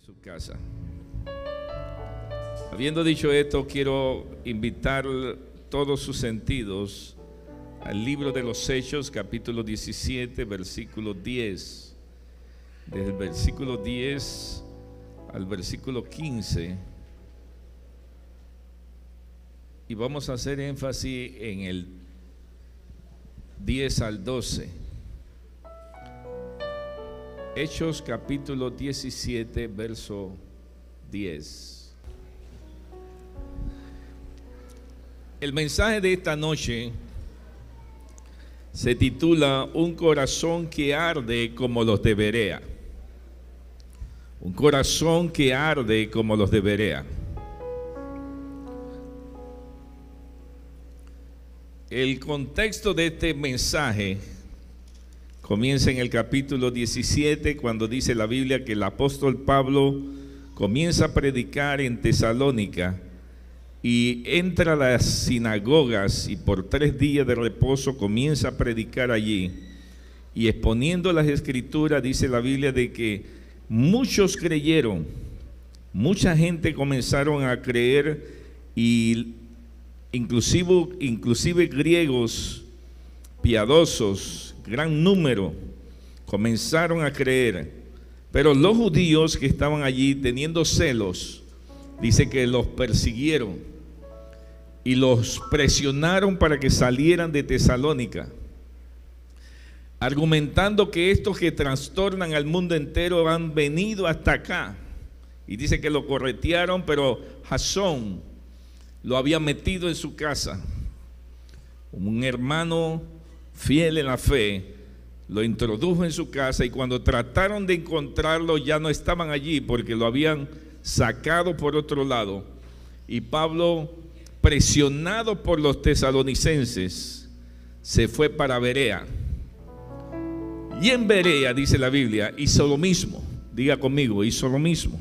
su casa. Habiendo dicho esto, quiero invitar todos sus sentidos al libro de los Hechos, capítulo 17, versículo 10. Desde el versículo 10 al versículo 15. Y vamos a hacer énfasis en el 10 al 12. Hechos capítulo 17, verso 10. El mensaje de esta noche se titula Un corazón que arde como los de Berea. Un corazón que arde como los de Berea. El contexto de este mensaje comienza en el capítulo 17, cuando dice la Biblia que el apóstol Pablo comienza a predicar en Tesalónica y entra a las sinagogas y por 3 días de reposo comienza a predicar allí, y exponiendo las escrituras dice la Biblia de que muchos creyeron, mucha gente comenzaron a creer, y inclusive griegos piadosos, gran número, comenzaron a creer. Pero los judíos que estaban allí teniendo celos, dice que los persiguieron y los presionaron para que salieran de Tesalónica, argumentando que estos que trastornan al mundo entero han venido hasta acá. Y dice que lo corretearon, pero Jasón lo había metido en su casa. Un hermano fiel en la fe lo introdujo en su casa, y cuando trataron de encontrarlo ya no estaban allí porque lo habían sacado por otro lado. Y Pablo, presionado por los tesalonicenses, se fue para Berea. Y en Berea, dice la Biblia, hizo lo mismo. Diga conmigo, hizo lo mismo.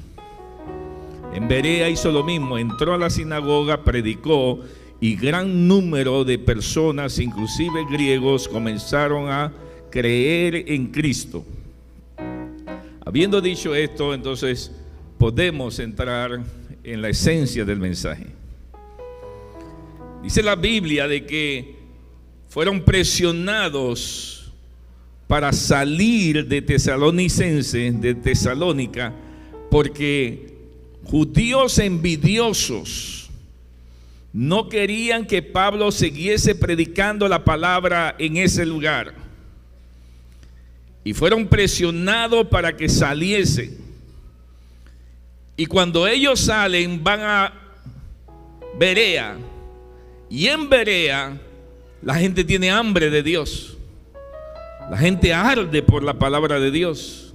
En Berea hizo lo mismo, entró a la sinagoga, predicó, y gran número de personas, inclusive griegos, comenzaron a creer en Cristo. Habiendo dicho esto, entonces podemos entrar en la esencia del mensaje. Dice la Biblia de que fueron presionados para salir de Tesalónica, porque judíos envidiosos no querían que Pablo siguiese predicando la palabra en ese lugar, y fueron presionados para que saliesen. Y cuando ellos salen, van a Berea, y en Berea la gente tiene hambre de Dios, la gente arde por la palabra de Dios.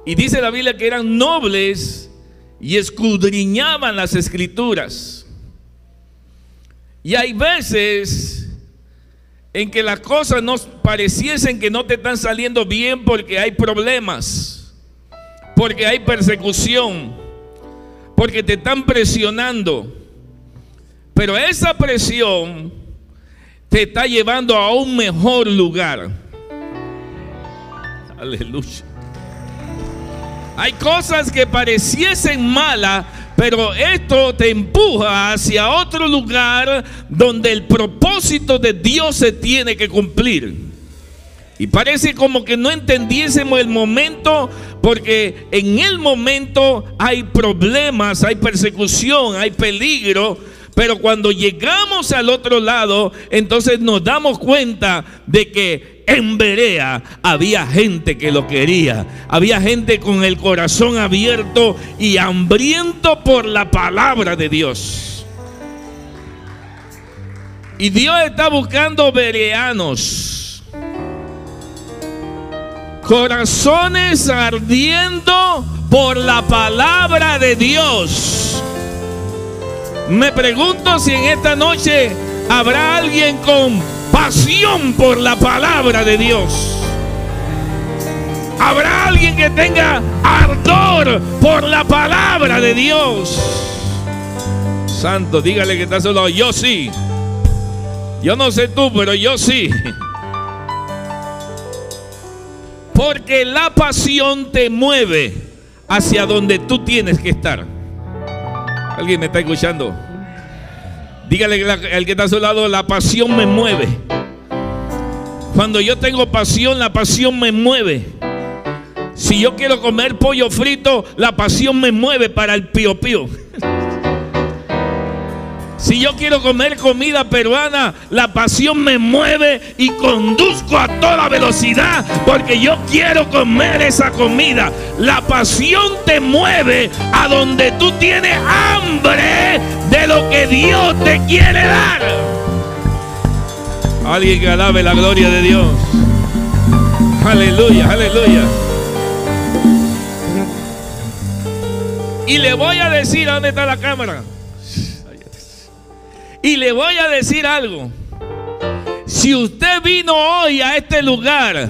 Y dice la Biblia que eran nobles y escudriñaban las escrituras. Y hay veces en que las cosas nos pareciesen que no te están saliendo bien porque hay problemas, porque hay persecución, porque te están presionando. Pero esa presión te está llevando a un mejor lugar. Aleluya. Hay cosas que pareciesen malas, pero esto te empuja hacia otro lugar donde el propósito de Dios se tiene que cumplir. Y parece como que no entendiésemos el momento, porque en el momento hay problemas, hay persecución, hay peligro. Pero cuando llegamos al otro lado, entonces nos damos cuenta de que en Berea había gente que lo quería. Había gente con el corazón abierto y hambriento por la palabra de Dios. Y Dios está buscando bereanos, corazones ardiendo por la palabra de Dios. Me pregunto si en esta noche habrá alguien con pasión por la palabra de Dios. Habrá alguien que tenga ardor por la palabra de Dios. Santo, dígale que está solo. Yo sí. Yo no sé tú, pero yo sí. Porque la pasión te mueve hacia donde tú tienes que estar. ¿Alguien me está escuchando? Dígale al que está a su lado: la pasión me mueve. Cuando yo tengo pasión, la pasión me mueve. Si yo quiero comer pollo frito, la pasión me mueve para el pío pío. Si yo quiero comer comida peruana, la pasión me mueve y conduzco a toda velocidad porque yo quiero comer esa comida. La pasión te mueve a donde tú tienes hambre de lo que Dios te quiere dar. Alguien que alabe la gloria de Dios. Aleluya, aleluya. Y le voy a decir, ¿a dónde está la cámara? Y le voy a decir algo. Si usted vino hoy a este lugar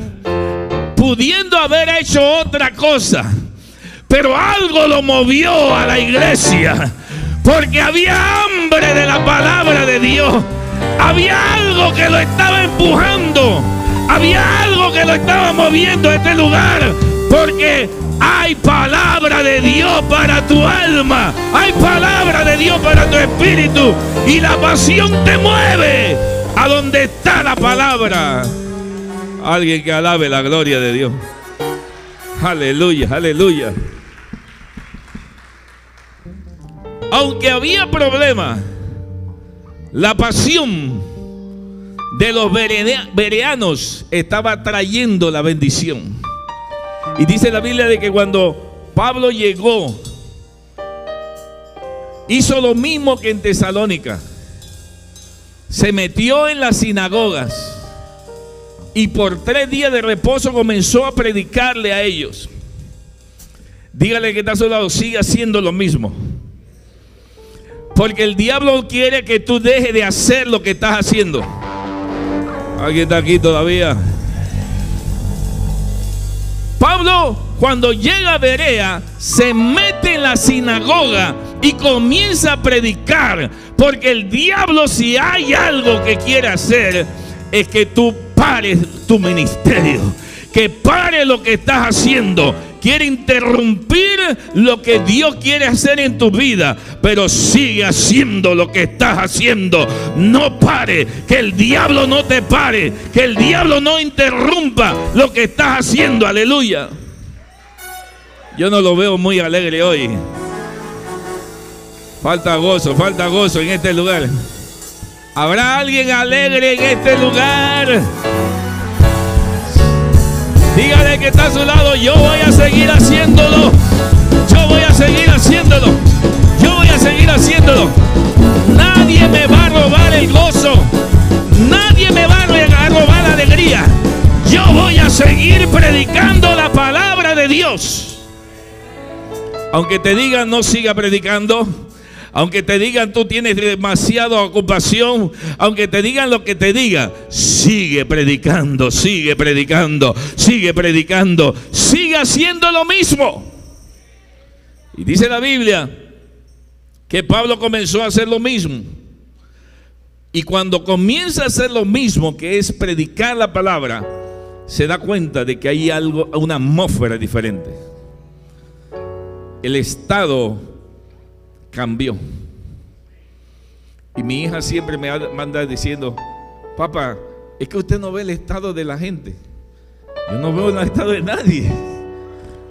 pudiendo haber hecho otra cosa, pero algo lo movió a la iglesia, porque había hambre de la palabra de Dios, había algo que lo estaba empujando, había algo que lo estaba moviendo a este lugar, porque hay palabra de Dios para tu alma, hay palabra de Dios para tu espíritu, y la pasión te mueve a donde está la palabra. Alguien que alabe la gloria de Dios. Aleluya, aleluya. Aunque había problemas, la pasión de los bereanos estaba trayendo la bendición. Y dice la Biblia de que cuando Pablo llegó, hizo lo mismo que en Tesalónica. Se metió en las sinagogas y por 3 días de reposo comenzó a predicarle a ellos. Dígale que está a su lado: sigue haciendo lo mismo. Porque el diablo quiere que tú dejes de hacer lo que estás haciendo. ¿Alguien está aquí todavía? Pablo, cuando llega a Berea, se mete en la sinagoga y comienza a predicar, porque el diablo, si hay algo que quiere hacer, es que tú pares tu ministerio, que pares lo que estás haciendo. Quiere interrumpir lo que Dios quiere hacer en tu vida, pero sigue haciendo lo que estás haciendo. No pare, que el diablo no te pare, que el diablo no interrumpa lo que estás haciendo. Aleluya. Yo no lo veo muy alegre hoy. Falta gozo en este lugar. ¿Habrá alguien alegre en este lugar? Dígale que está a su lado: yo voy a seguir haciéndolo. Yo voy a seguir haciéndolo. Yo voy a seguir haciéndolo. Nadie me va a robar el gozo. Nadie me va a robar la alegría. Yo voy a seguir predicando la palabra de Dios. Aunque te digan no siga predicando, aunque te digan tú tienes demasiada ocupación, aunque te digan lo que te digan, sigue predicando, sigue predicando, sigue predicando, sigue haciendo lo mismo. Y dice la Biblia que Pablo comenzó a hacer lo mismo. Y cuando comienza a hacer lo mismo, que es predicar la palabra, se da cuenta de que hay algo, una atmósfera diferente. El estado cambió. Y mi hija siempre me manda diciendo: papá, es que usted no ve el estado de la gente. Yo no veo el estado de nadie.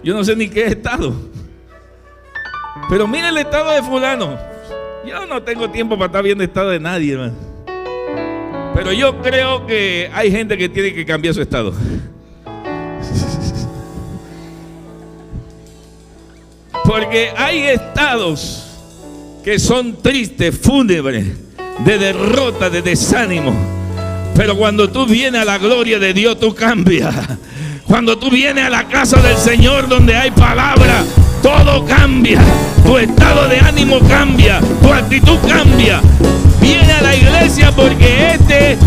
Yo no sé ni qué estado. Pero mire el estado de fulano. Yo no tengo tiempo para estar viendo el estado de nadie, hermano. Pero yo creo que hay gente que tiene que cambiar su estado. Porque hay estados que son tristes, fúnebres, de derrota, de desánimo. Pero cuando tú vienes a la gloria de Dios, tú cambias. Cuando tú vienes a la casa del Señor donde hay palabra, todo cambia. Tu estado de ánimo cambia, tu actitud cambia. Viene a la iglesia porque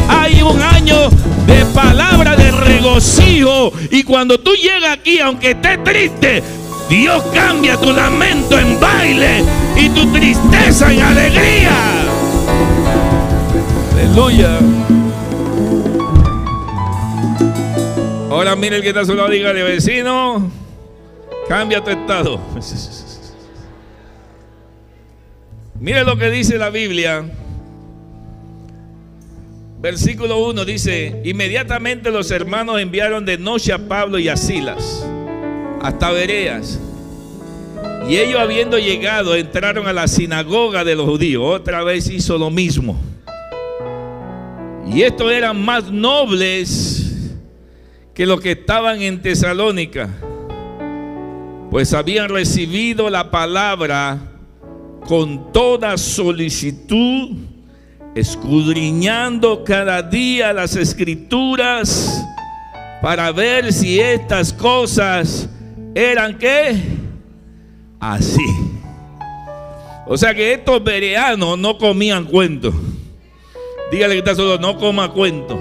hay un año de palabra de regocijo. Y cuando tú llegas aquí, aunque estés triste, Dios cambia tu lamento en baile y tu tristeza en alegría. Aleluya. Ahora mire el que está a su lado, dígale: vecino, Cambia tu estado. Mire lo que dice la Biblia. Versículo 1 dice: inmediatamente los hermanos enviaron de noche a Pablo y a Silas hasta Bereas. Y ellos, habiendo llegado, entraron a la sinagoga de los judíos. Otra vez hizo lo mismo. Y estos eran más nobles que los que estaban en Tesalónica, pues habían recibido la palabra con toda solicitud, escudriñando cada día las escrituras para ver si estas cosas eran ¿qué? Así. O sea que estos bereanos no comían cuentos. Dígale que está solo, no coma cuento.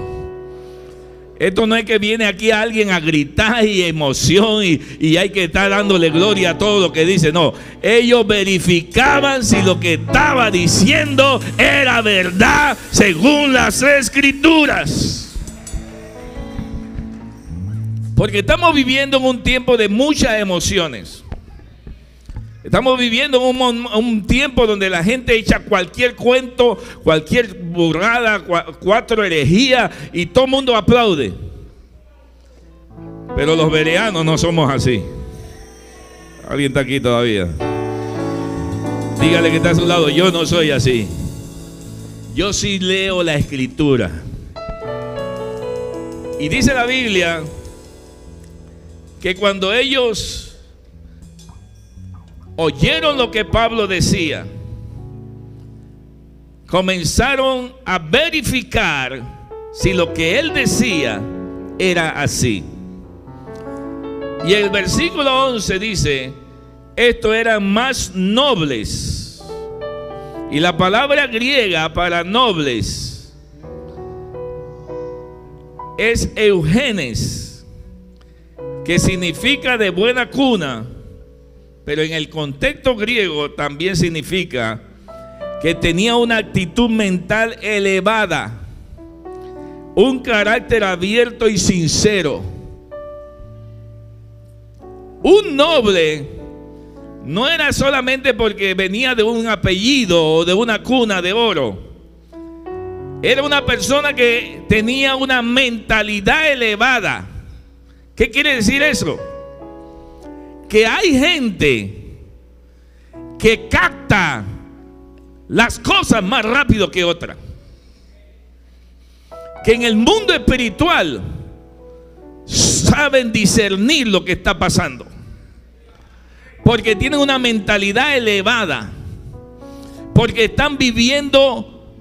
Esto no es que viene aquí alguien a gritar y emoción y hay que estar dándole gloria a todo lo que dice. No, ellos verificaban si lo que estaba diciendo era verdad según las escrituras. Porque estamos viviendo en un tiempo de muchas emociones. Estamos viviendo en un tiempo donde la gente echa cualquier cuento, cualquier burrada, cuatro herejías y todo el mundo aplaude. Pero los bereanos no somos así. ¿Alguien está aquí todavía? Dígale que está a su lado, yo no soy así. Yo sí leo la escritura. Y dice la Biblia que cuando ellos oyeron lo que Pablo decía, comenzaron a verificar si lo que él decía era así. Y el versículo 11 dice: estos eran más nobles. Y la palabra griega para nobles es eugenes, que significa de buena cuna. Pero en el contexto griego también significa que tenía una actitud mental elevada, un carácter abierto y sincero. Un noble no era solamente porque venía de un apellido o de una cuna de oro. Era una persona que tenía una mentalidad elevada. ¿Qué quiere decir eso? Que hay gente que capta las cosas más rápido que otra. Que en el mundo espiritual saben discernir lo que está pasando. Porque tienen una mentalidad elevada. Porque están viviendo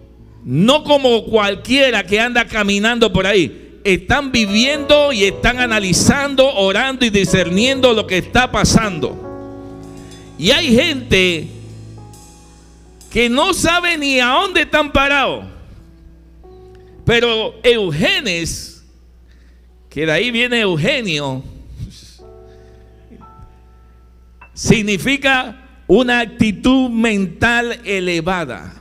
no como cualquiera que anda caminando por ahí. Están viviendo y están analizando, orando y discerniendo lo que está pasando. Y hay gente que no sabe ni a dónde están parados. Pero Eugenes, que de ahí viene Eugenio, significa una actitud mental elevada.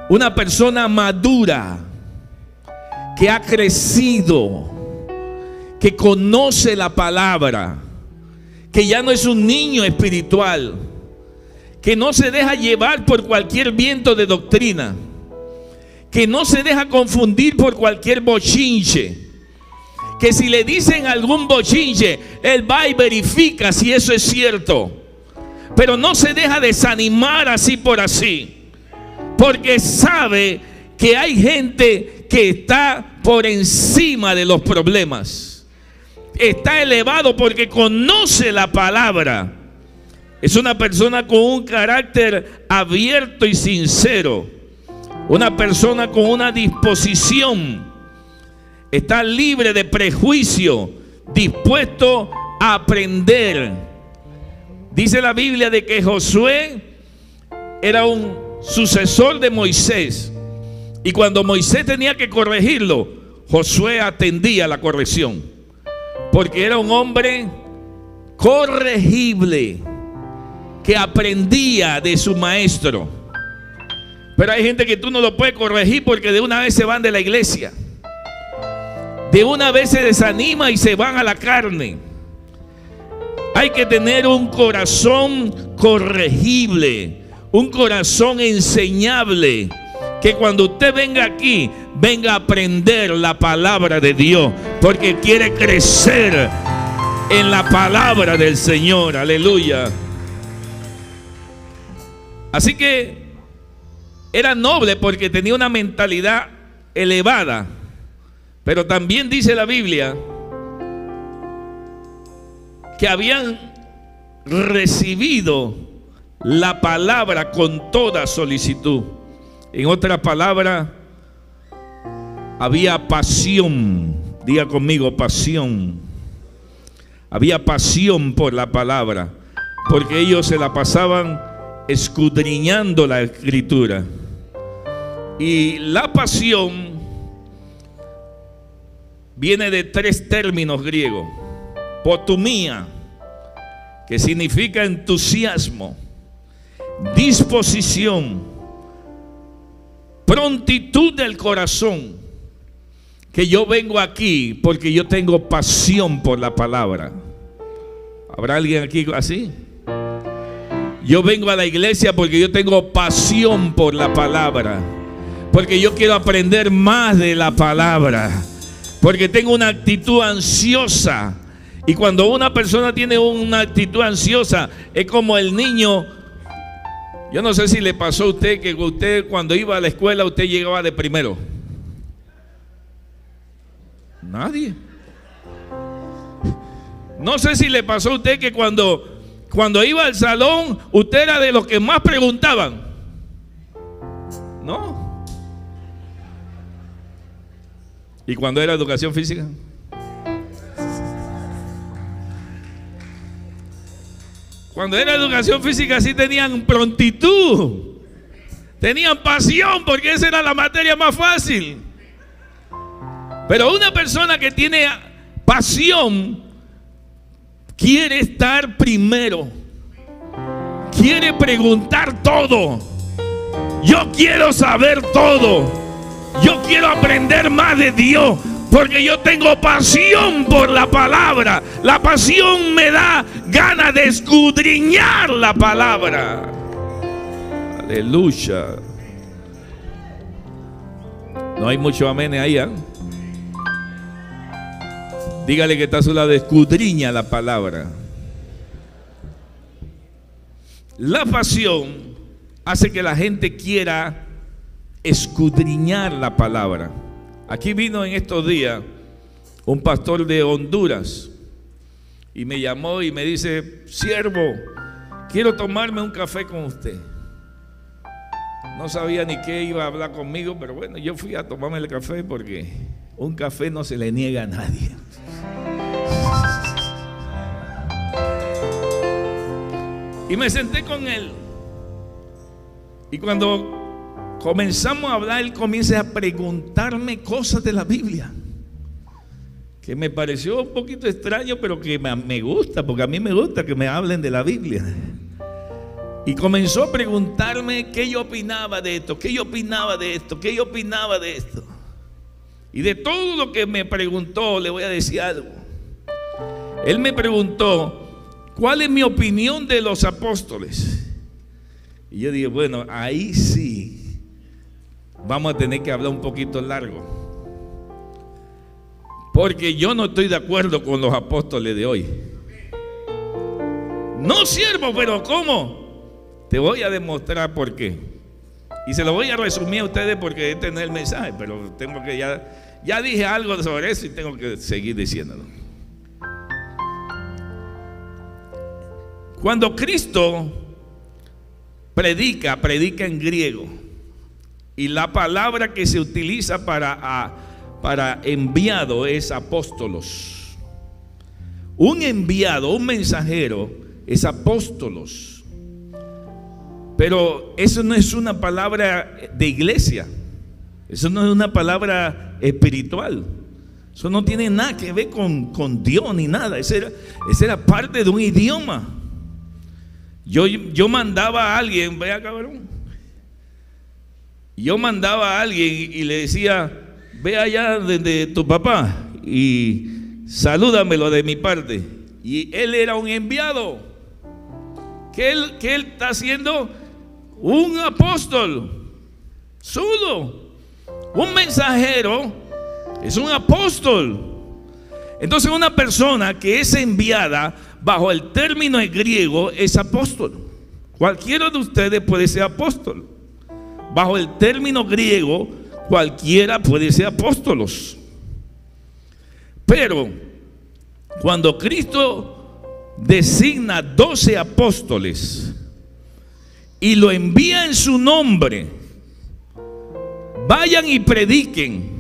Una persona madura, que ha crecido, que conoce la palabra, que ya no es un niño espiritual, que no se deja llevar por cualquier viento de doctrina, que no se deja confundir por cualquier bochinche, que si le dicen algún bochinche, él va y verifica si eso es cierto, pero no se deja desanimar así por así, porque sabe que hay gente que está por encima de los problemas. Está elevado porque conoce la palabra. Es una persona con un carácter abierto y sincero. Una persona con una disposición. Está libre de prejuicio, dispuesto a aprender. Dice la Biblia de que Josué era un sucesor de Moisés. Y cuando Moisés tenía que corregirlo, Josué atendía la corrección. Porque era un hombre corregible, que aprendía de su maestro. Pero hay gente que tú no lo puedes corregir porque de una vez se van de la iglesia. De una vez se desanima y se van a la carne. Hay que tener un corazón corregible, un corazón enseñable, que cuando usted venga aquí, venga a aprender la palabra de Dios, porque quiere crecer en la palabra del Señor. Aleluya. Así que era noble porque tenía una mentalidad elevada, pero también dice la Biblia que habían recibido la palabra con toda solicitud. En otras palabras, había pasión. Diga conmigo, pasión. Había pasión por la palabra, porque ellos se la pasaban escudriñando la escritura. Y la pasión viene de 3 términos griegos: potumía, que significa entusiasmo, disposición, prontitud del corazón. Que yo vengo aquí porque yo tengo pasión por la palabra. ¿Habrá alguien aquí así? Yo vengo a la iglesia porque yo tengo pasión por la palabra, porque yo quiero aprender más de la palabra, porque tengo una actitud ansiosa. Y cuando una persona tiene una actitud ansiosa, es como el niño. Yo no sé si le pasó a usted que usted cuando iba a la escuela usted llegaba de primero. Nadie. No sé si le pasó a usted que cuando iba al salón usted era de los que más preguntaban. No. ¿Y cuando era educación física? Cuando era educación física sí tenían prontitud, tenían pasión, porque esa era la materia más fácil. Pero una persona que tiene pasión quiere estar primero, quiere preguntar todo. Yo quiero saber todo, yo quiero aprender más de Dios, porque yo tengo pasión por la palabra. La pasión me da ganas de escudriñar la palabra. Aleluya. No hay mucho amén ahí, ¿eh? Dígale que está a su lado: escudriña la palabra. La pasión hace que la gente quiera escudriñar la palabra. Aquí vino en estos días un pastor de Honduras y me llamó y me dice: siervo, quiero tomarme un café con usted. No sabía ni qué iba a hablar conmigo, pero bueno, yo fui a tomarme el café porque un café no se le niega a nadie. Y me senté con él. Y cuando comenzamos a hablar, él comienza a preguntarme cosas de la Biblia, que me pareció un poquito extraño, pero que me gusta, porque a mí me gusta que me hablen de la Biblia. Y comenzó a preguntarme qué yo opinaba de esto, qué yo opinaba de esto, qué yo opinaba de esto. Y de todo lo que me preguntó, le voy a decir algo. Él me preguntó: ¿cuál es mi opinión de los apóstoles? Y yo dije: bueno, ahí sí vamos a tener que hablar un poquito largo, porque yo no estoy de acuerdo con los apóstoles de hoy. No, siervo, pero ¿cómo? Te voy a demostrar por qué. Y se lo voy a resumir a ustedes porque este no es el mensaje, pero tengo que ya dije algo sobre eso y tengo que seguir diciéndolo. Cuando Cristo predica en griego, y la palabra que se utiliza para enviado es apóstolos. Un enviado, un mensajero es apóstolos. Pero eso no es una palabra de iglesia, eso no es una palabra espiritual, eso no tiene nada que ver con Dios ni nada. Esa era parte de un idioma. Yo mandaba a alguien, vea cabrón, yo mandaba a alguien y le decía: ve allá de tu papá y salúdamelo de mi parte. Y él era un enviado. ¿Qué él está haciendo? Un apóstol. Sudo. Un mensajero es un apóstol. Entonces una persona que es enviada bajo el término griego es apóstol. Cualquiera de ustedes puede ser apóstol. Bajo el término griego, cualquiera puede ser apóstolos. Pero cuando Cristo designa 12 apóstoles y lo envía en su nombre, vayan y prediquen,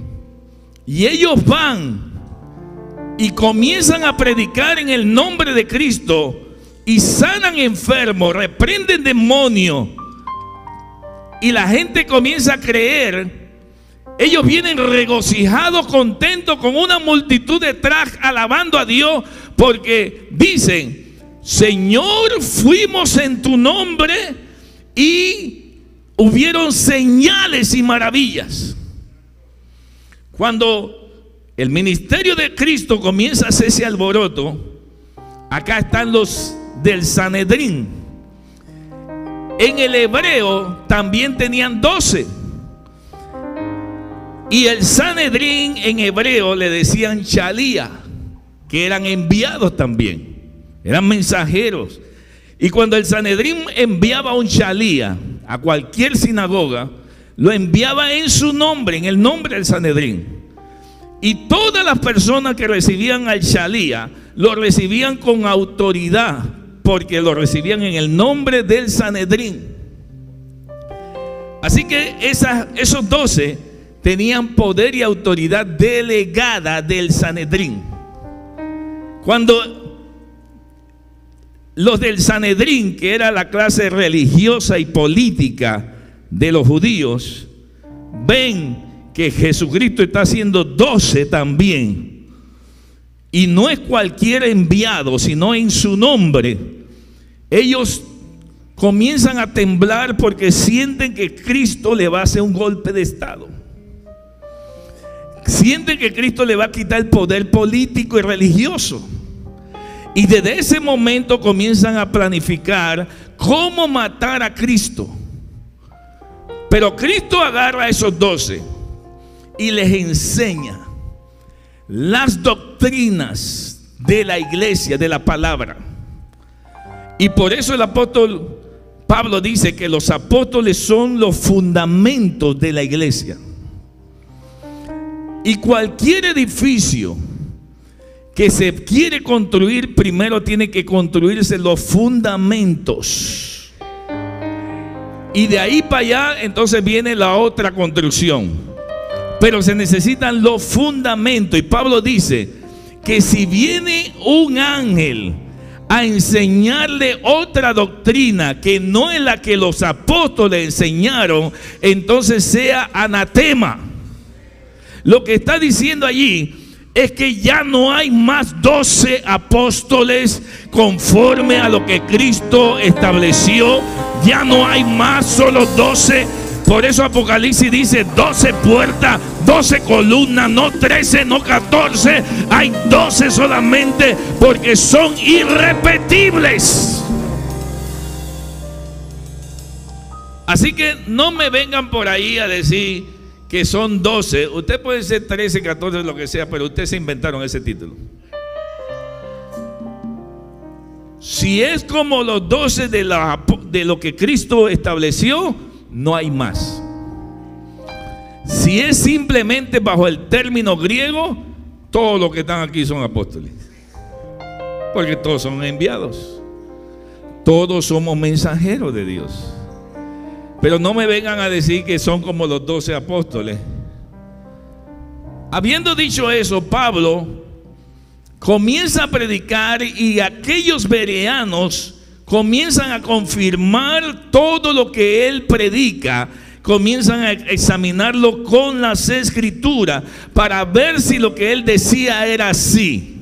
y ellos van y comienzan a predicar en el nombre de Cristo y sanan enfermos, reprenden demonios, y la gente comienza a creer. Ellos vienen regocijados, contentos, con una multitud detrás, alabando a Dios, porque dicen: Señor, fuimos en tu nombre y hubieron señales y maravillas. Cuando el ministerio de Cristo comienza a hacerse alboroto, acá están los del Sanedrín. En el hebreo también tenían 12. Y el Sanedrín en hebreo le decían Chalía, que eran enviados también, eran mensajeros. Y cuando el Sanedrín enviaba un Chalía a cualquier sinagoga, lo enviaba en su nombre, en el nombre del Sanedrín. Y todas las personas que recibían al Chalía lo recibían con autoridad, porque lo recibían en el nombre del Sanedrín. Así que esos 12 tenían poder y autoridad delegada del Sanedrín. Cuando los del Sanedrín, que era la clase religiosa y política de los judíos, ven que Jesucristo está haciendo 12 también, y no es cualquier enviado, sino en su nombre, ellos comienzan a temblar porque sienten que Cristo le va a hacer un golpe de estado. Sienten que Cristo le va a quitar el poder político y religioso. Y desde ese momento comienzan a planificar cómo matar a Cristo. Pero Cristo agarra a esos 12 y les enseña las doctrinas de la iglesia, de la palabra. Y por eso el apóstol Pablo dice que los apóstoles son los fundamentos de la iglesia. Y cualquier edificio que se quiere construir, primero tiene que construirse los fundamentos. Y de ahí para allá entonces viene la otra construcción. Pero se necesitan los fundamentos. Y Pablo dice que si viene un ángel a enseñarle otra doctrina que no es la que los apóstoles enseñaron, entonces sea anatema. Lo que está diciendo allí es que ya no hay más 12 apóstoles conforme a lo que Cristo estableció. Ya no hay más solo 12. Por eso Apocalipsis dice 12 puertas, 12 columnas, no 13, no 14. Hay 12 solamente, porque son irrepetibles. Así que no me vengan por ahí a decir que son 12. Usted puede ser 13, 14, lo que sea, pero ustedes se inventaron ese título. Si es como los 12 de lo que Cristo estableció, no hay más. Si es simplemente bajo el término griego, todos los que están aquí son apóstoles, porque todos son enviados, todos somos mensajeros de Dios. Pero no me vengan a decir que son como los 12 apóstoles. Habiendo dicho eso, Pablo comienza a predicar, y aquellos bereanos comienzan a confirmar todo lo que él predica. Comienzan a examinarlo con las escrituras para ver si lo que él decía era así.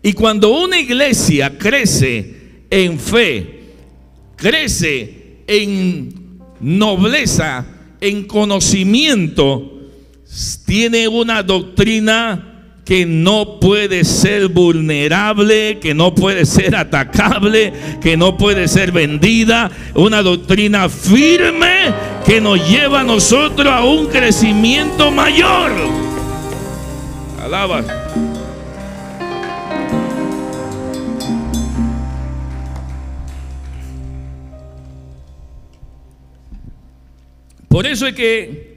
Y cuando una iglesia crece en fe, crece en nobleza, en conocimiento, tiene una doctrina que no puede ser vulnerable, que no puede ser atacable, que no puede ser vendida. Una doctrina firme que nos lleva a nosotros a un crecimiento mayor. Alaba. Por eso es que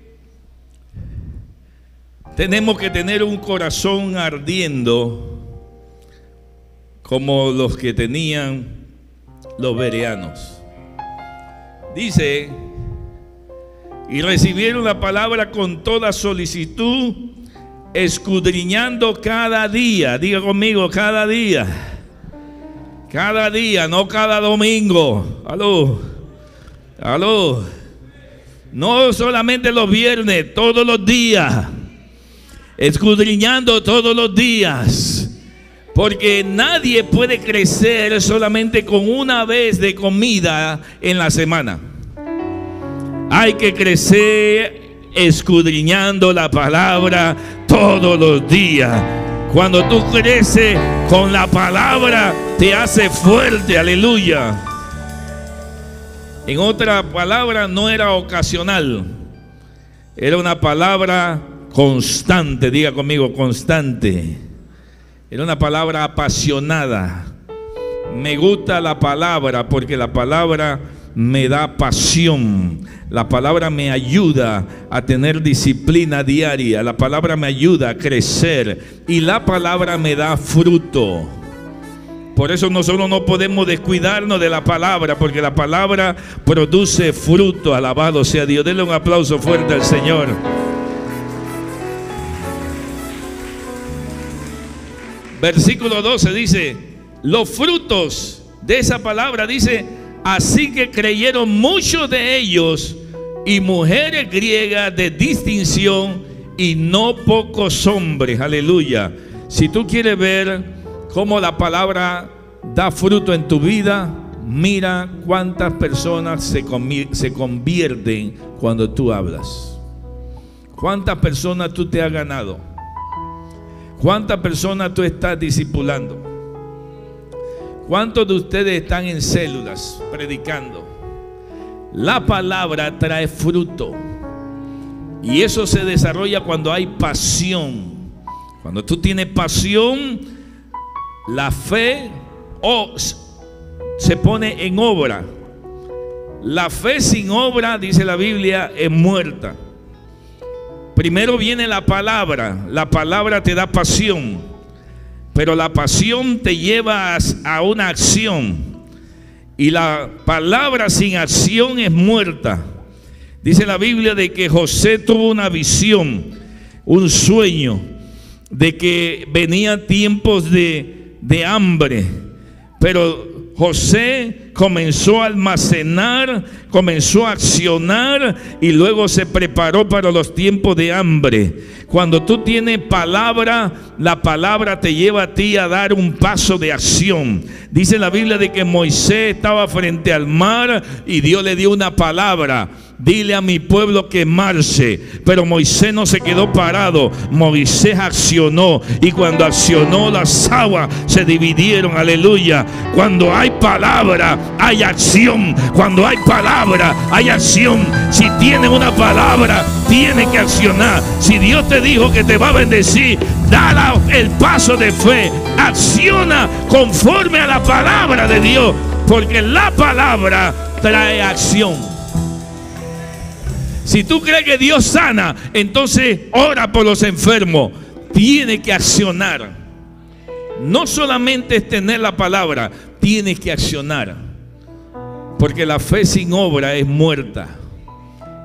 tenemos que tener un corazón ardiendo como los que tenían los bereanos. Dice: y recibieron la palabra con toda solicitud, escudriñando cada día. Diga conmigo, cada día. Cada día, no cada domingo. Aló. Aló. No solamente los viernes, todos los días. Escudriñando todos los días. Porque nadie puede crecer solamente con una vez de comida en la semana. Hay que crecer escudriñando la palabra todos los días. Cuando tú creces con la palabra, te hace fuerte. Aleluya. En otra palabra, no era ocasional, era una palabra constante. Diga conmigo, constante. Era una palabra apasionada. Me gusta la palabra porque la palabra me da pasión. La palabra me ayuda a tener disciplina diaria. La palabra me ayuda a crecer. Y la palabra me da fruto. Por eso nosotros no podemos descuidarnos de la palabra, porque la palabra produce fruto. Alabado sea Dios. Denle un aplauso fuerte al Señor. Versículo 12 dice: los frutos de esa palabra, dice: así que creyeron muchos de ellos, y mujeres griegas de distinción, y no pocos hombres. Aleluya. Si tú quieres ver cómo la palabra da fruto en tu vida, mira cuántas personas se convierten cuando tú hablas. Cuántas personas tú te has ganado. Cuántas personas tú estás discipulando. ¿Cuántos de ustedes están en células predicando? La palabra trae fruto. Y eso se desarrolla cuando hay pasión. Cuando tú tienes pasión, la fe se pone en obra. La fe sin obra, dice la Biblia, es muerta. Primero viene la palabra. La palabra te da pasión, pero la pasión te lleva a una acción. Y la palabra sin acción es muerta. Dice la Biblia de que José tuvo una visión, un sueño, de que venían tiempos de hambre. Pero José comenzó a almacenar, comenzó a accionar y luego se preparó para los tiempos de hambre. Cuando tú tienes palabra, la palabra te lleva a ti a dar un paso de acción. Dice la Biblia de que Moisés estaba frente al mar y Dios le dio una palabra: dile a mi pueblo que marche. Pero Moisés no se quedó parado. Moisés accionó, y cuando accionó, las aguas se dividieron. Aleluya. Cuando hay palabra, hay acción. Cuando hay palabra, hay acción. Si tienes una palabra, tienes que accionar. Si Dios te dijo que te va a bendecir, da el paso de fe. Acciona conforme a la palabra de Dios, porque la palabra trae acción. Si tú crees que Dios sana, entonces ora por los enfermos. Tienes que accionar. No solamente es tener la palabra, tienes que accionar. Porque la fe sin obra es muerta.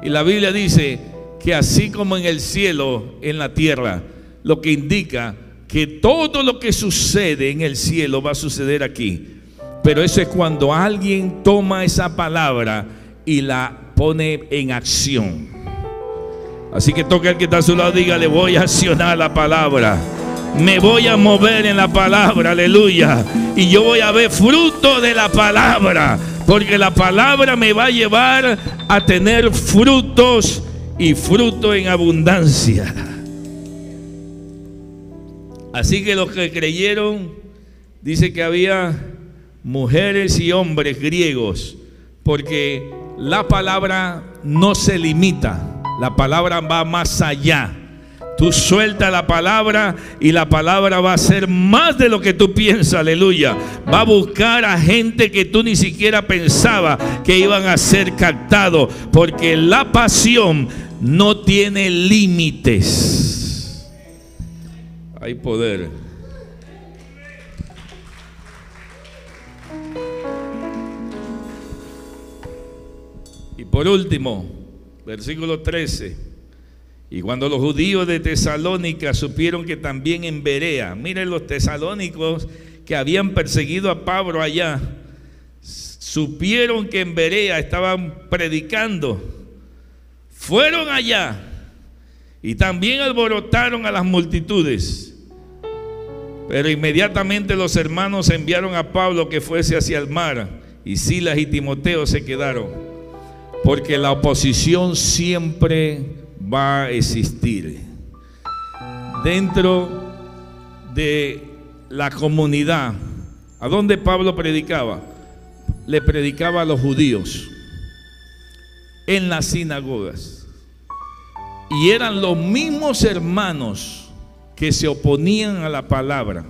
Y la Biblia dice que así como en el cielo, en la tierra, lo que indica que todo lo que sucede en el cielo va a suceder aquí. Pero eso es cuando alguien toma esa palabra y la pone en acción. Así que toca al que está a su lado, dígale: voy a accionar la palabra. Me voy a mover en la palabra, aleluya. Y yo voy a ver fruto de la palabra, porque la palabra me va a llevar a tener frutos, y fruto en abundancia. Así que los que creyeron, dice que había mujeres y hombres griegos, porque la palabra no se limita, la palabra va más allá. Tú sueltas la palabra y la palabra va a ser más de lo que tú piensas, aleluya. Va a buscar a gente que tú ni siquiera pensaba que iban a ser captados, porque la pasión no tiene límites. Hay poder. Y por último, versículo 13. Y cuando los judíos de Tesalónica supieron que también en Berea, miren los tesalónicos que habían perseguido a Pablo allá, supieron que en Berea estaban predicando, fueron allá y también alborotaron a las multitudes. Pero inmediatamente los hermanos enviaron a Pablo que fuese hacia el mar, y Silas y Timoteo se quedaron, porque la oposición siempre va a existir. Dentro de la comunidad, ¿a dónde Pablo predicaba? Le predicaba a los judíos en las sinagogas, y eran los mismos hermanos que se oponían a la palabra.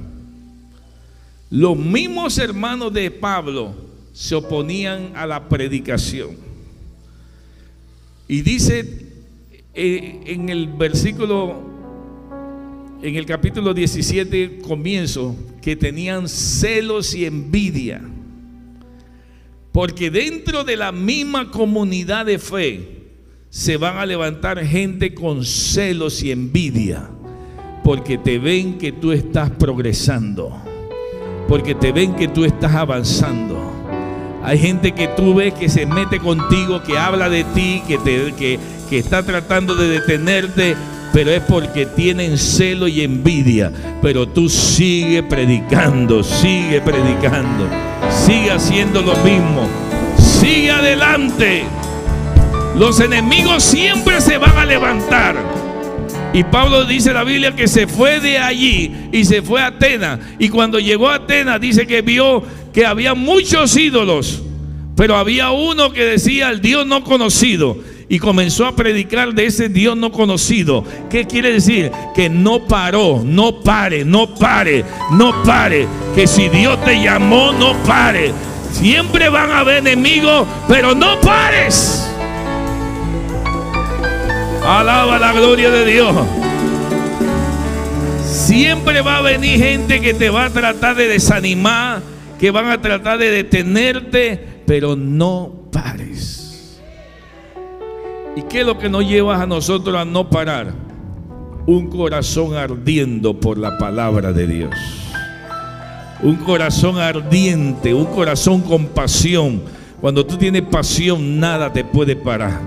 Los mismos hermanos de Pablo se oponían a la predicación. Y dice en el versículo, en el capítulo 17 comienzo, que tenían celos y envidia, porque dentro de la misma comunidad de fe se van a levantar gente con celos y envidia, porque te ven que tú estás progresando, porque te ven que tú estás avanzando. Hay gente que tú ves que se mete contigo, que habla de ti, que está tratando de detenerte, pero es porque tienen celo y envidia. Pero tú sigue predicando, sigue haciendo lo mismo, sigue adelante. Los enemigos siempre se van a levantar. Y Pablo dice en la Biblia que se fue de allí y se fue a Atenas. Y cuando llegó a Atenas dice que vio que había muchos ídolos, pero había uno que decía el Dios no conocido, y comenzó a predicar de ese Dios no conocido. ¿Qué quiere decir? Que no paró, no pare, que si Dios te llamó, no pare. Siempre van a haber enemigos, pero no pares. Alaba la gloria de Dios. Siempre va a venir gente que te va a tratar de desanimar, que van a tratar de detenerte, pero no pares. ¿Y qué es lo que nos lleva a nosotros a no parar? Un corazón ardiendo por la palabra de Dios. Un corazón ardiente, un corazón con pasión. Cuando tú tienes pasión, nada te puede parar.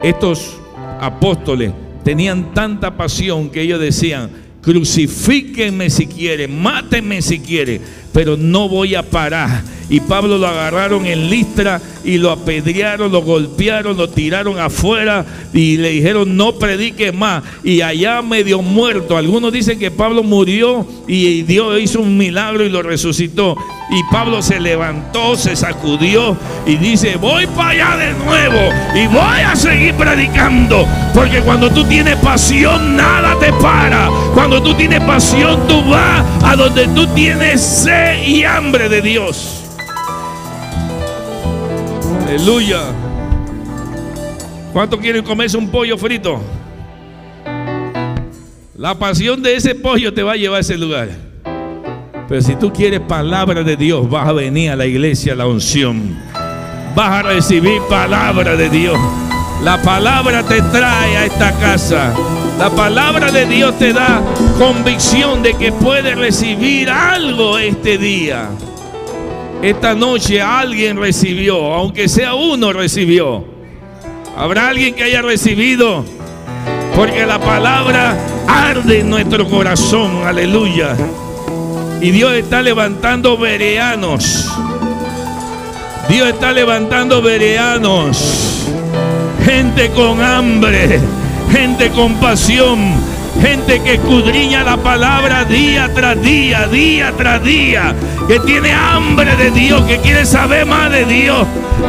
Estos apóstoles tenían tanta pasión que ellos decían: crucifíquenme si quieren, mátenme si quieren, pero no voy a parar. Y Pablo lo agarraron en Listra y lo apedrearon, lo golpearon, lo tiraron afuera y le dijeron: no predique más. Y allá medio muerto, algunos dicen que Pablo murió y Dios hizo un milagro y lo resucitó. Y Pablo se levantó, se sacudió y dice: voy para allá de nuevo y voy a seguir predicando. Porque cuando tú tienes pasión, nada te para. Cuando tú tienes pasión, tú vas a donde tú tienes sed y hambre de Dios. Aleluya. ¿Cuántos quieren comerse un pollo frito? La pasión de ese pollo te va a llevar a ese lugar. Pero si tú quieres palabra de Dios, vas a venir a la iglesia, a la unción. Vas a recibir palabra de Dios. La palabra te trae a esta casa. La palabra de Dios te da convicción de que puedes recibir algo este día. Esta noche alguien recibió, aunque sea uno recibió. ¿Habrá alguien que haya recibido? Porque la palabra arde en nuestro corazón, aleluya. Y Dios está levantando bereanos. Dios está levantando bereanos. Gente con hambre, gente con pasión, gente que escudriña la palabra día tras día, día tras día, que tiene hambre de Dios, que quiere saber más de Dios,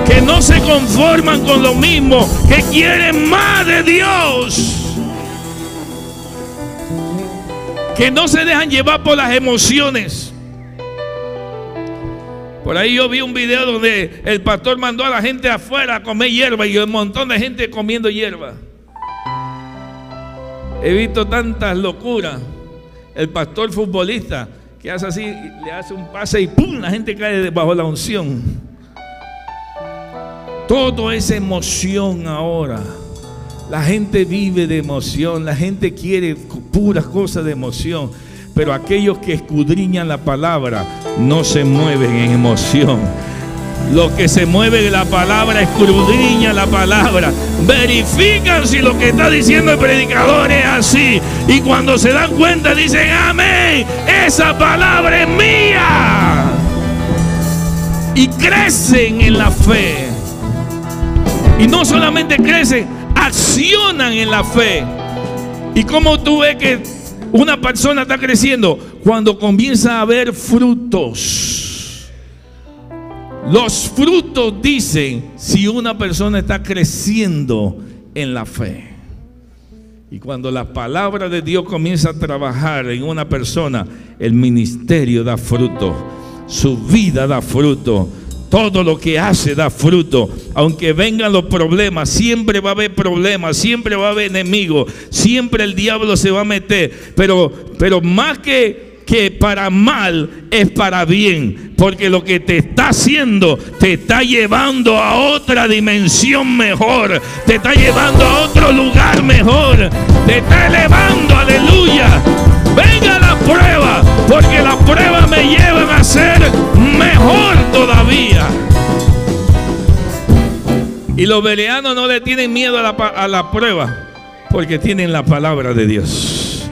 que no se conforman con lo mismo, que quieren más de Dios, que no se dejan llevar por las emociones. Por ahí yo vi un video donde el pastor mandó a la gente afuera a comer hierba y un montón de gente comiendo hierba. He visto tantas locuras. El pastor futbolista que hace así, le hace un pase y ¡pum!, la gente cae bajo la unción. Todo es emoción ahora. La gente vive de emoción, la gente quiere puras cosas de emoción, pero aquellos que escudriñan la palabra no se mueven en emoción. Los que se mueven en la palabra escudriñan la palabra, verifican si lo que está diciendo el predicador es así, y cuando se dan cuenta dicen: amén, esa palabra es mía, y crecen en la fe. Y no solamente crecen, accionan en la fe. ¿Y cómo tú ves que una persona está creciendo? Cuando comienza a ver frutos. Los frutos dicen si una persona está creciendo en la fe. Y cuando la palabra de Dios comienza a trabajar en una persona, el ministerio da fruto, su vida da fruto. Todo lo que hace da fruto. Aunque vengan los problemas, siempre va a haber problemas, siempre va a haber enemigos, siempre el diablo se va a meter. Pero más que para mal, es para bien. Porque lo que te está haciendo te está llevando a otra dimensión mejor, te está llevando a otro lugar mejor, te está elevando, aleluya. Venga la prueba, porque las pruebas me llevan a ser mejor todavía. Y los bereanos no le tienen miedo a la prueba, porque tienen la palabra de Dios.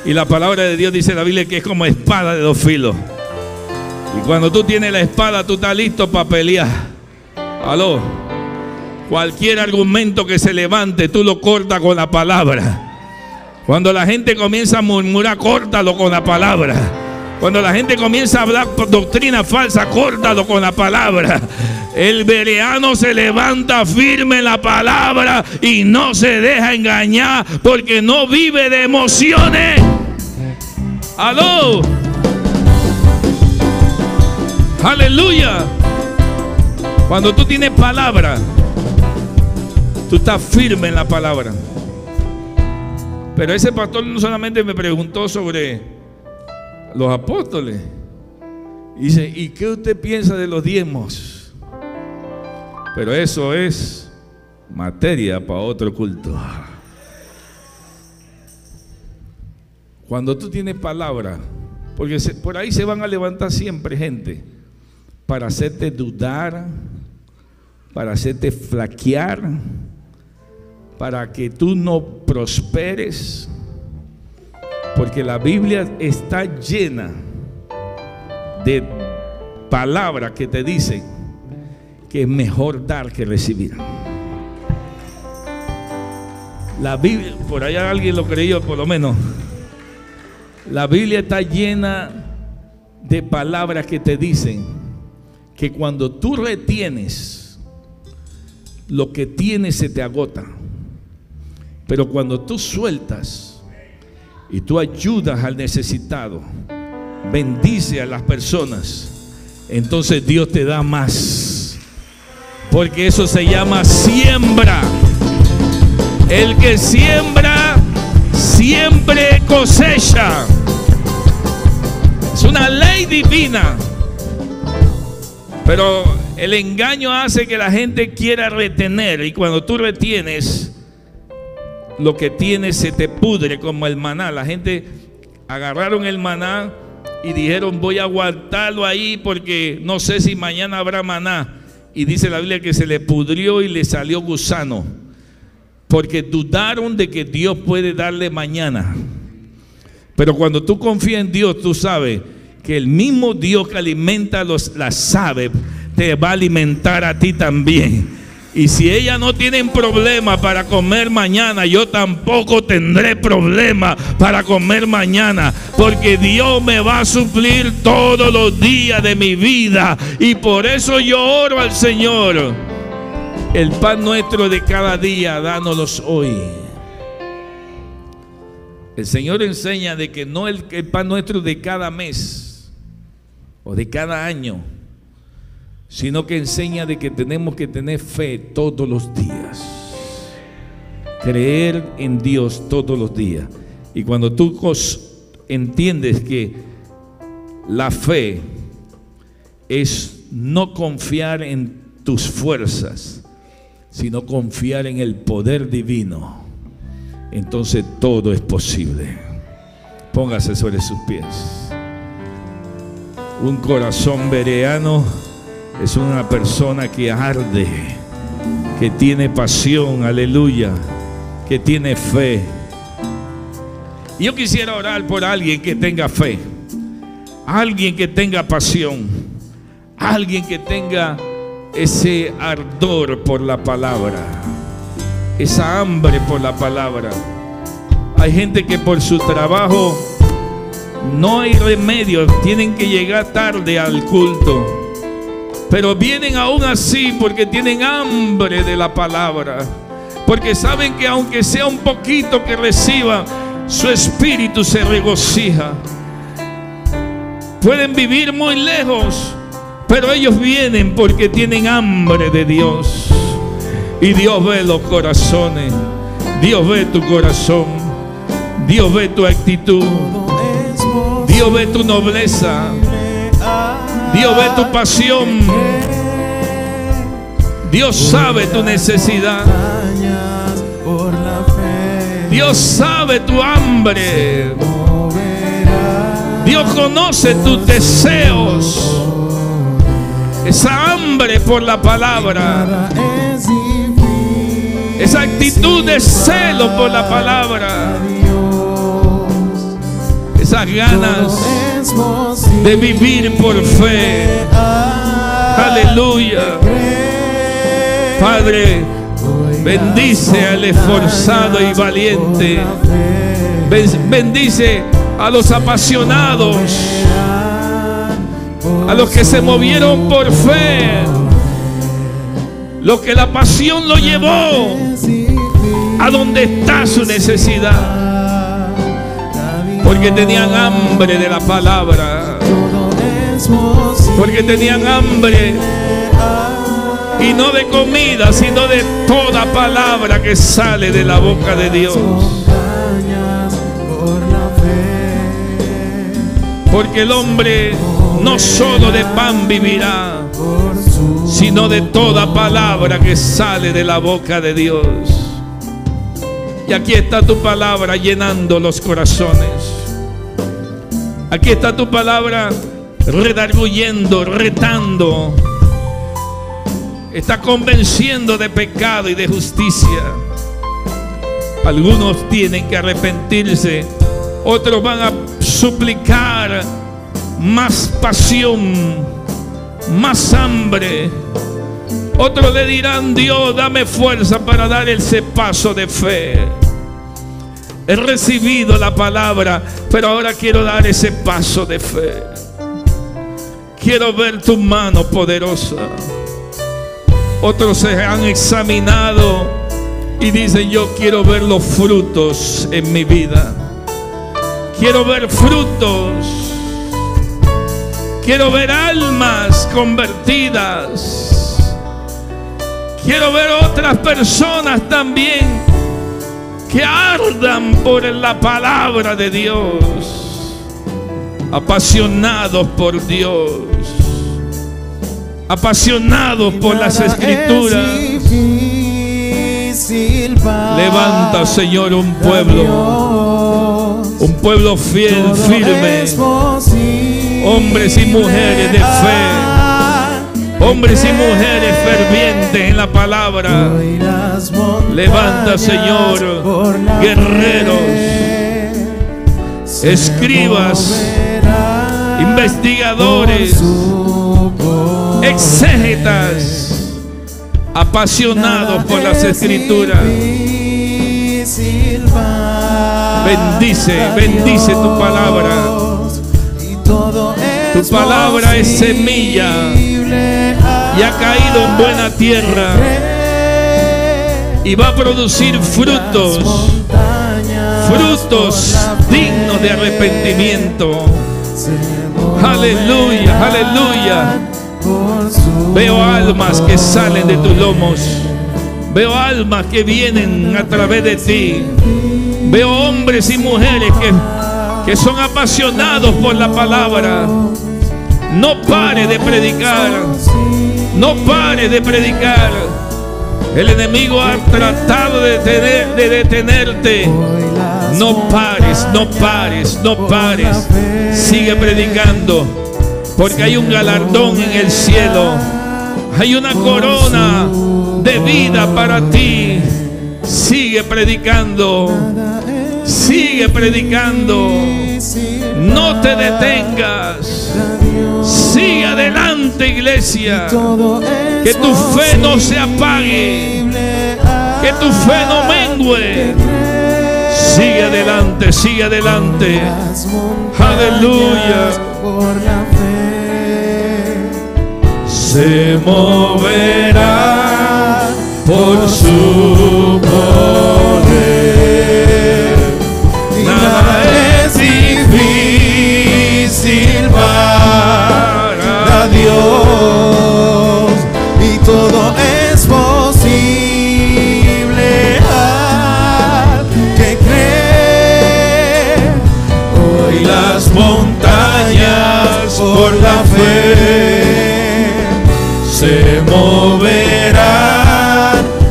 Y la palabra de Dios, dice la Biblia, que es como espada de dos filos. Y cuando tú tienes la espada, tú estás listo para pelear. Aló. Cualquier argumento que se levante, tú lo cortas con la palabra. Cuando la gente comienza a murmurar, córtalo con la palabra. Cuando la gente comienza a hablar doctrina falsa, córtalo con la palabra. El bereano se levanta firme en la palabra y no se deja engañar, porque no vive de emociones. ¡Aló! ¡Aleluya! Cuando tú tienes palabra, tú estás firme en la palabra. Pero ese pastor no solamente me preguntó sobre los apóstoles. Dice: ¿y qué usted piensa de los diezmos? Pero eso es materia para otro culto. Cuando tú tienes palabra, porque por ahí se van a levantar siempre gente para hacerte dudar, para hacerte flaquear, para que tú no prosperes, porque la Biblia está llena de palabras que te dicen que es mejor dar que recibir. La Biblia, por allá alguien lo creyó, por lo menos. La Biblia está llena de palabras que te dicen que cuando tú retienes, lo que tienes se te agota. Pero cuando tú sueltas y tú ayudas al necesitado, bendice a las personas, entonces Dios te da más. Porque eso se llama siembra. El que siembra siempre cosecha. Es una ley divina. Pero el engaño hace que la gente quiera retener, y cuando tú retienes, lo que tienes se te pudre, como el maná. La gente agarraron el maná y dijeron: voy a guardarlo ahí porque no sé si mañana habrá maná. Y dice la Biblia que se le pudrió y le salió gusano, porque dudaron de que Dios puede darle mañana. Pero cuando tú confías en Dios, tú sabes que el mismo Dios que alimenta las aves te va a alimentar a ti también. Y si ellas no tienen problema para comer mañana, yo tampoco tendré problema para comer mañana, porque Dios me va a suplir todos los días de mi vida. Y por eso yo oro al Señor: el pan nuestro de cada día, dánoslos hoy. El Señor enseña de que no el pan nuestro de cada mes o de cada año, sino que enseña de que tenemos que tener fe todos los días, creer en Dios todos los días. Y cuando tú entiendes que la fe es no confiar en tus fuerzas, sino confiar en el poder divino, entonces todo es posible. Póngase sobre sus pies. Un corazón bereano es una persona que arde, que tiene pasión, aleluya, que tiene fe. Y yo quisiera orar por alguien que tenga fe, alguien que tenga pasión, alguien que tenga ese ardor por la palabra, esa hambre por la palabra. Hay gente que por su trabajo no hay remedio, tienen que llegar tarde al culto, pero vienen aún así porque tienen hambre de la palabra, porque saben que aunque sea un poquito que reciban, su espíritu se regocija. Pueden vivir muy lejos, pero ellos vienen porque tienen hambre de Dios. Y Dios ve los corazones, Dios ve tu corazón, Dios ve tu actitud, Dios ve tu nobleza, Dios ve tu pasión, Dios sabe tu necesidad, Dios sabe tu hambre, Dios conoce tus deseos, esa hambre por la palabra, esa actitud de celo por la palabra, esas ganas de vivir por fe. Aleluya. Padre, bendice al esforzado y valiente. Bendice a los apasionados, a los que se movieron por fe, los que la pasión lo llevó a donde está su necesidad, porque tenían hambre de la palabra, porque tenían hambre y no de comida, sino de toda palabra que sale de la boca de Dios. Porque el hombre no solo de pan vivirá, sino de toda palabra que sale de la boca de Dios. Y aquí está tu palabra llenando los corazones. Aquí está tu palabra redarguyendo, retando. Está convenciendo de pecado y de justicia. Algunos tienen que arrepentirse, otros van a suplicar más pasión, más hambre. Otros le dirán: Dios, dame fuerza para dar ese paso de fe. He recibido la palabra, pero ahora quiero dar ese paso de fe. Quiero ver tu mano poderosa. Otros se han examinado y dicen: yo quiero ver los frutos en mi vida. Quiero ver frutos. Quiero ver almas convertidas. Quiero ver otras personas también que ardan por la palabra de Dios, apasionados por Dios, apasionados por las Escrituras. Levanta, Señor, un pueblo fiel, firme, hombres y mujeres de fe, hombres y mujeres fervientes en la palabra. Levanta, Señor, guerreros, escribas, investigadores, exégetas, apasionados por las Escrituras. Bendice tu palabra. Tu palabra es semilla y ha caído en buena tierra y va a producir frutos dignos de arrepentimiento. Aleluya, aleluya. Veo almas que salen de tus lomos. Veo almas que vienen a través de ti. Veo hombres y mujeres que son apasionados por la palabra. No pare de predicar. No pare de predicar. El enemigo ha tratado de detenerte. No pares, no pares, no pares. Sigue predicando, porque hay un galardón en el cielo. Hay una corona de vida para ti. Sigue predicando. Sigue predicando. No te detengas. Sigue adelante, iglesia. Que tu fe no se apague. Que tu fe no mengue. Sigue adelante, sigue adelante. Aleluya. Se moverá por su poder. Nada es difícil para Dios y todo es posible al que cree. Hoy las montañas por la fe se moverán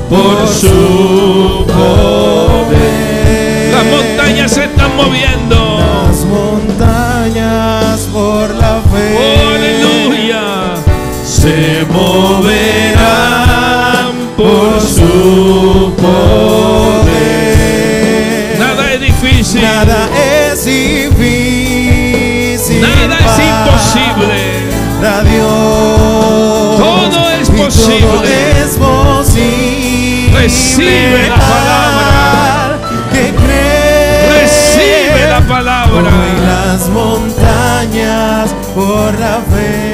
por su poder. Las montañas se están moviendo. Las montañas por la fe. Aleluya. Se moverán por su poder. Nada es difícil. Nada es difícil. Nada es imposible. Para Dios. Todo es posible. Todo es posible. Recibe la palabra. Que cree. Recibe la palabra. Hoy las montañas por la fe